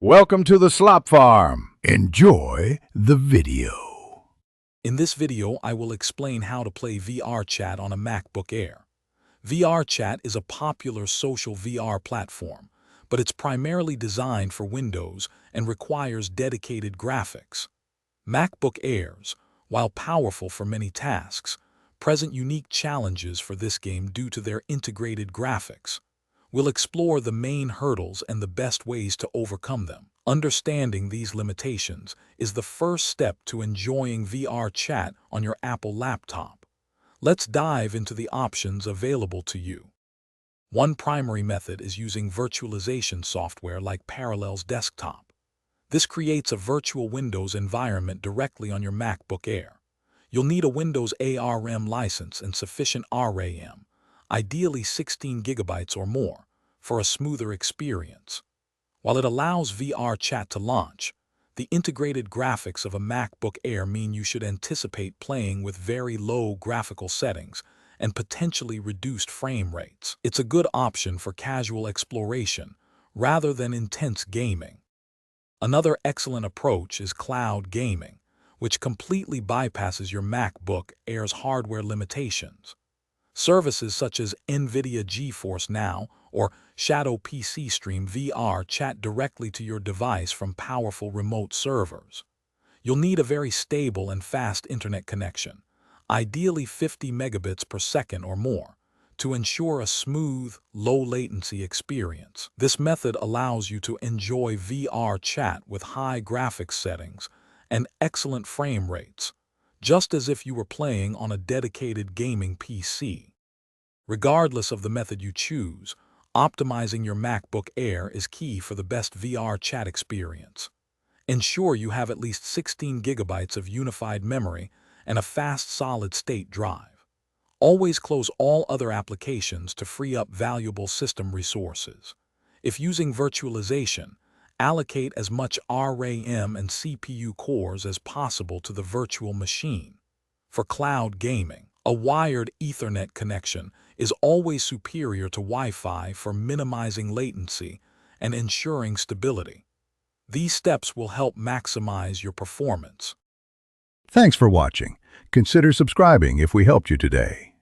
Welcome to the Slop Farm. Enjoy the video. In this video, I will explain how to play VRChat on a MacBook Air. VRChat is a popular social VR platform, but it's primarily designed for Windows and requires dedicated graphics. MacBook Airs, while powerful for many tasks, present unique challenges for this game due to their integrated graphics. We'll explore the main hurdles and the best ways to overcome them. Understanding these limitations is the first step to enjoying VRChat on your Apple laptop. Let's dive into the options available to you. One primary method is using virtualization software like Parallels Desktop. This creates a virtual Windows environment directly on your MacBook Air. You'll need a Windows ARM license and sufficient RAM, ideally 16 GB or more, for a smoother experience. While it allows VRChat to launch, the integrated graphics of a MacBook Air mean you should anticipate playing with very low graphical settings and potentially reduced frame rates. It's a good option for casual exploration rather than intense gaming. Another excellent approach is cloud gaming, which completely bypasses your MacBook Air's hardware limitations. Services such as NVIDIA GeForce Now or Shadow PC stream VRChat directly to your device from powerful remote servers. You'll need a very stable and fast internet connection, ideally 50 megabits per second or more, to ensure a smooth, low-latency experience. This method allows you to enjoy VRChat with high graphics settings and excellent frame rates, just as if you were playing on a dedicated gaming PC. Regardless of the method you choose, optimizing your MacBook Air is key for the best VRChat experience. Ensure you have at least 16 gigabytes of unified memory and a fast solid-state drive. Always close all other applications to free up valuable system resources. If using virtualization, allocate as much RAM and CPU cores as possible to the virtual machine. For cloud gaming, a wired Ethernet connection is always superior to Wi-Fi for minimizing latency and ensuring stability. These steps will help maximize your performance. Thanks for watching. Consider subscribing if we helped you today.